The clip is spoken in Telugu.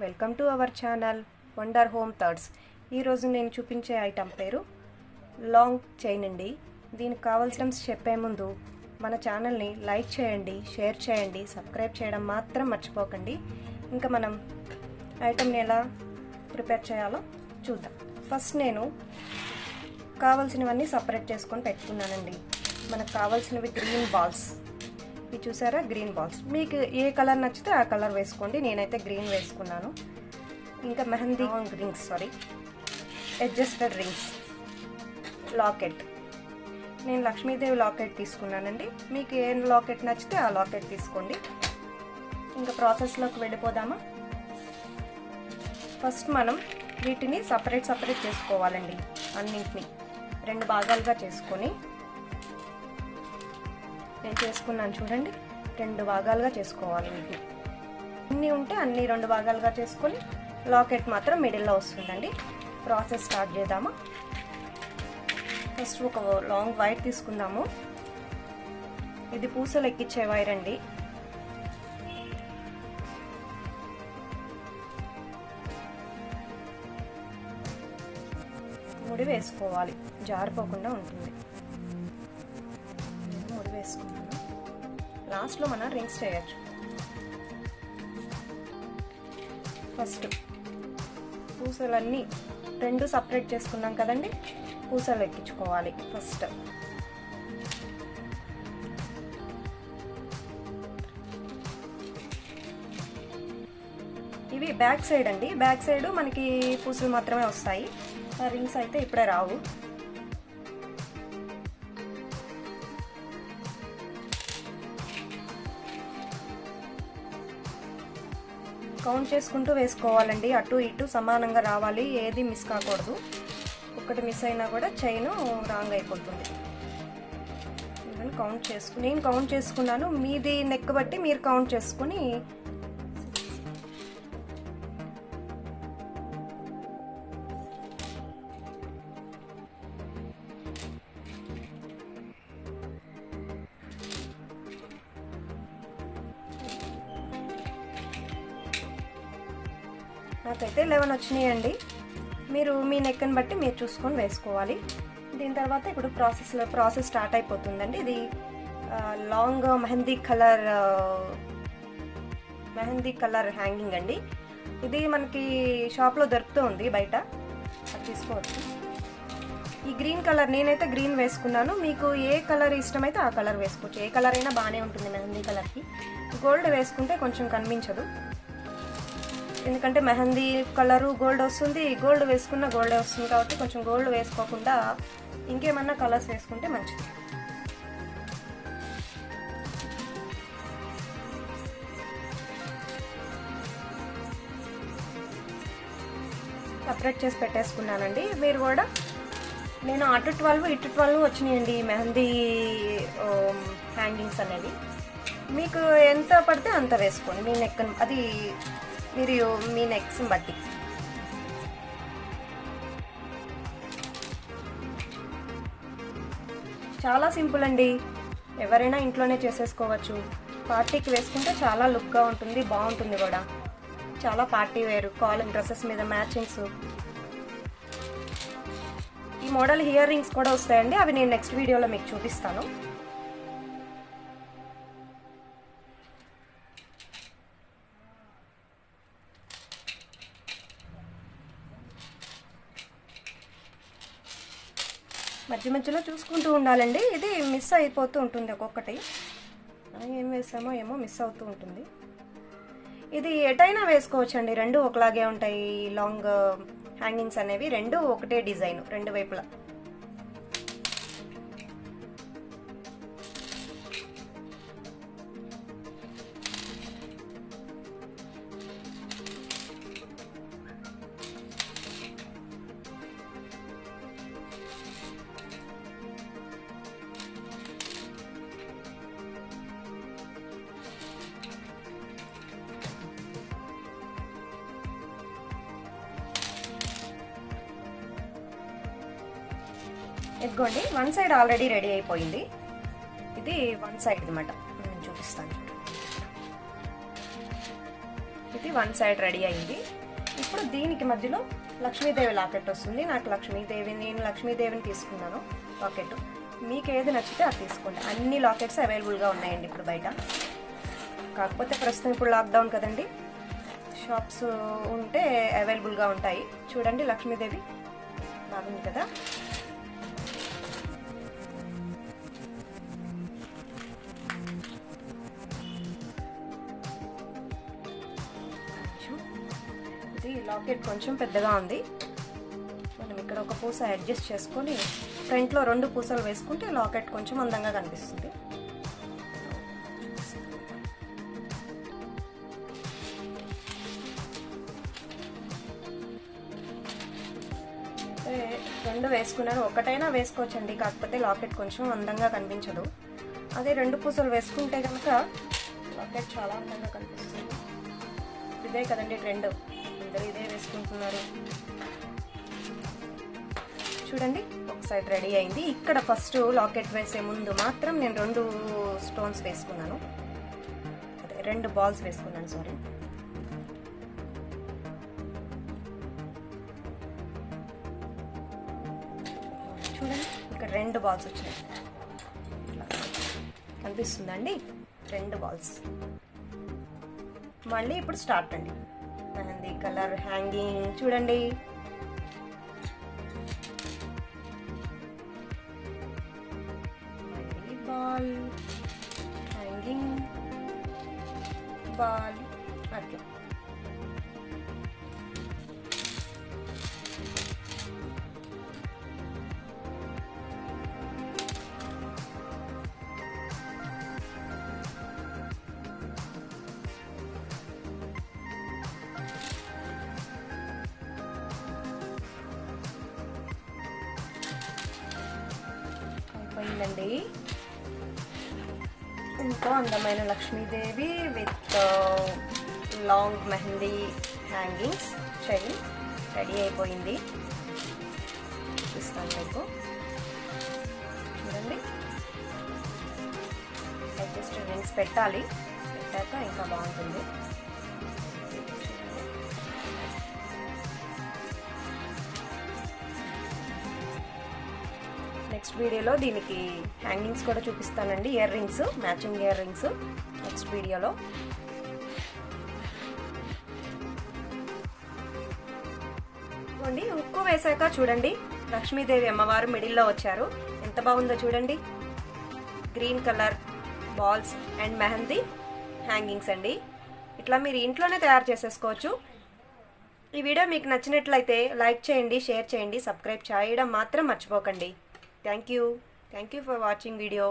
Welcome to our channel wonder home thoughts. ఈరోజు నేను చూపించే ఐటమ్ పేరు లాంగ్ చైన్ అండి. దీనికి కావాల్సిన చెప్పే ముందు మన ఛానల్ని లైక్ చేయండి, షేర్ చేయండి, సబ్స్క్రైబ్ చేయడం మాత్రం మర్చిపోకండి. ఇంకా మనం ఐటమ్ని ఎలా ప్రిపేర్ చేయాలో చూద్దాం. ఫస్ట్ నేను కావాల్సినవన్నీ సపరేట్ చేసుకొని పెట్టుకున్నానండి. మనకు కావాల్సినవి గ్రీన్ బాల్స్, ఇవి చూసారా, గ్రీన్ బాల్స్. మీకు ఏ కలర్ నచ్చితే ఆ కలర్ వేసుకోండి. నేనైతే గ్రీన్ వేసుకున్నాను. ఇంకా mehndi rings, adjusted rings, locket. నేను లక్ష్మీదేవి లాకెట్ తీసుకున్నానండి. మీకు ఏ లాకెట్ నచ్చితే ఆ లాకెట్ తీసుకోండి. ఇంకా ప్రాసెస్లోకి వెళ్ళిపోదామా. ఫస్ట్ మనం వీటిని సపరేట్ చేసుకోవాలండి. అన్నింటినీ 2 భాగాలుగా చేసుకొని, నేను చేసుకున్నాను చూడండి, 2 భాగాలుగా చేసుకోవాలి. వీటిని అన్నీ ఉంటే అన్ని 2 భాగాలుగా చేసుకొని లాకెట్ మాత్రం మిడిల్లో వస్తుందండి. ప్రాసెస్ స్టార్ట్ చేద్దామా. ఫస్ట్ ఒక లాంగ్ వైర్ తీసుకుందాము. ఇది పూసలు ఎక్కించే వైర్ అండి. ముడి వేసుకోవాలి, జారిపోకుండా ఉంటుంది. ముడి వేసుకున్నాను. లాస్ట్లో మనం రింగ్స్ చేయొచ్చు. ఫస్ట్ పూసలన్నీ 2 సపరేట్ చేసుకున్నాం కదండి, పూసలు ఎక్కించుకోవాలి. ఫస్ట్ ఇవి బ్యాక్ సైడ్ అండి. బ్యాక్ సైడ్ మనకి పూసలు మాత్రమే వస్తాయి, రింగ్స్ అయితే ఇప్పుడే రావు. కౌంట్ చేసుకుంటూ వేసుకోవాలండి. అటు ఇటు సమానంగా రావాలి, ఏది మిస్ కాకూడదు. ఒకటి మిస్ అయినా కూడా చైన్ రాంగ్ అయిపోతుంది. నేను కౌంట్ చేసుకున్నాను. మీది నెక్ బట్టి మీరు కౌంట్ చేసుకుని నాకైతే 11 వచ్చినాయండి. మీరు మీ నెక్ని బట్టి మీరు చూసుకొని వేసుకోవాలి. దీని తర్వాత ఇప్పుడు ప్రాసెస్ స్టార్ట్ అయిపోతుందండి. ఇది లాంగ్ మెహందీ కలర్ హ్యాంగింగ్ అండి. ఇది మనకి షాప్లో దొరుకుతూ ఉంది బయట, అది తీసుకోవచ్చు. ఈ గ్రీన్ కలర్, నేనైతే గ్రీన్ వేసుకున్నాను. మీకు ఏ కలర్ ఇష్టమైతే ఆ కలర్ వేసుకోవచ్చు. ఏ కలర్ అయినా బాగానే ఉంటుంది మెహందీ కలర్కి. గోల్డ్ వేసుకుంటే కొంచెం కనిపించదు, ఎందుకంటే మెహందీ కలరు గోల్డ్ వస్తుంది. గోల్డ్ వేసుకున్న గోల్డే వస్తుంది కాబట్టి కొంచెం గోల్డ్ వేసుకోకుండా ఇంకేమన్నా కలర్స్ వేసుకుంటే మంచిది. సపరేట్ చేసి పెట్టేసుకున్నానండి. మీరు కూడా, నేను అటు 12 ఇటు 12 వచ్చినాయండి మెహందీ హ్యాంగింగ్స్ అనేవి. మీకు ఎంత పడితే అంత వేసుకోండి. మీ నెక్ అది మీరు మీ నెక్స్ బట్టి. చాలా సింపుల్ అండి, ఎవరైనా ఇంట్లోనే చేసేసుకోవచ్చు. పార్టీకి వేసుకుంటే చాలా లుక్గా ఉంటుంది, బాగుంటుంది కూడా. చాలా పార్టీ వేరు, కాలర్ డ్రెస్సెస్ మీద మ్యాచింగ్స్. ఈ మోడల్ ఇయర్ రింగ్స్ కూడా వస్తాయండి, అవి నేను నెక్స్ట్ వీడియోలో మీకు చూపిస్తాను. మధ్యలో చూసుకుంటూ ఉండాలండి. ఇది మిస్ అయిపోతూ ఉంటుంది, ఒక్కొక్కటి ఏం వేసామో ఏమో మిస్ అవుతూ ఉంటుంది. ఇది ఎటైనా వేసుకోవచ్చండి, 2 ఒకలాగే ఉంటాయి. లాంగ్ హ్యాంగింగ్స్ అనేవి 2 ఒకటే డిజైన్, 2 వైపులా. ఇదిగోండి, 1 సైడ్ ఆల్రెడీ రెడీ అయిపోయింది. ఇది 1 సైడ్ అన్నమాట, నేను చూపిస్తాను. ఇది 1 సైడ్ రెడీ అయింది. ఇప్పుడు దీనికి మధ్యలో లక్ష్మీదేవి లాకెట్ వస్తుంది. నాకు నేను లక్ష్మీదేవిని తీసుకున్నాను లాకెట్. మీకు ఏది నచ్చితే అది తీసుకోండి. అన్ని లాకెట్స్ అవైలబుల్గా ఉన్నాయండి ఇప్పుడు బయట. కాకపోతే ప్రస్తుతం ఇప్పుడు లాక్డౌన్ కదండి, షాప్స్ ఉంటే అవైలబుల్గా ఉంటాయి. చూడండి లక్ష్మీదేవి బాగుంది కదా. ఇది లాకెట్ కొంచెం పెద్దగా ఉంది. మనం ఇక్కడ ఒక పూస అడ్జస్ట్ చేసుకొని ఫ్రంట్లో 2 పూసలు వేసుకుంటే లాకెట్ కొంచెం అందంగా కనిపిస్తుంది. రెండు వేసుకున్నాను. ఒకటైనా వేసుకోవచ్చండి, కాకపోతే లాకెట్ కొంచెం అందంగా కనిపించదు. అదే 2 పూసలు వేసుకుంటే కనుక లాకెట్ చాలా అందంగా కనిపిస్తుంది. ఇదే కదండి ట్రెండ్, అందరూ ఇదే వేసుకుంటున్నారు. చూడండి ఒక సైడ్ రెడీ అయింది. ఇక్కడ ఫస్ట్ లాకెట్ వేసే ముందు మాత్రం నేను 2 స్టోన్స్ వేసుకున్నాను, అదే 2 బాల్స్ వేసుకున్నాను, సారీ. చూడండి ఇక్కడ 2 బాల్స్ వచ్చాయి, కనిపిస్తుందండి 2 బాల్స్. మళ్ళీ ఇప్పుడు స్టార్ట్ అండి. మెహందీ కలర్ హ్యాంగింగ్ చూడండి. మళ్ళీ బాల్ హ్యాంగింగ్ బాల్, అట్లా. అయిపోయిందండి. ఎంతో అందమైన Lakshmidevi with long mehndi hangings chain ready అయిపోయింది. చూపిస్తాను మీకు, చూడండి. జస్ట్ రింగ్స్ పెట్టాలి, పెట్టాక ఇంకా బాగుంటుంది. నెక్స్ట్ వీడియోలో దీనికి హ్యాంగింగ్స్ కూడా చూపిస్తానండి, ear rings, matching ear rings next వీడియోలో. ఉక్కు వేసాక చూడండి లక్ష్మీదేవి అమ్మవారు మిడిల్లో వచ్చారు. ఎంత బాగుందో చూడండి. Green colour balls and mehndi hangings అండి. ఇట్లా మీరు ఇంట్లోనే తయారు చేసేసుకోవచ్చు. ఈ వీడియో మీకు నచ్చినట్లయితే లైక్ చేయండి, షేర్ చేయండి, సబ్స్క్రైబ్ చేయడం మాత్రం మర్చిపోకండి. Thank you for watching video.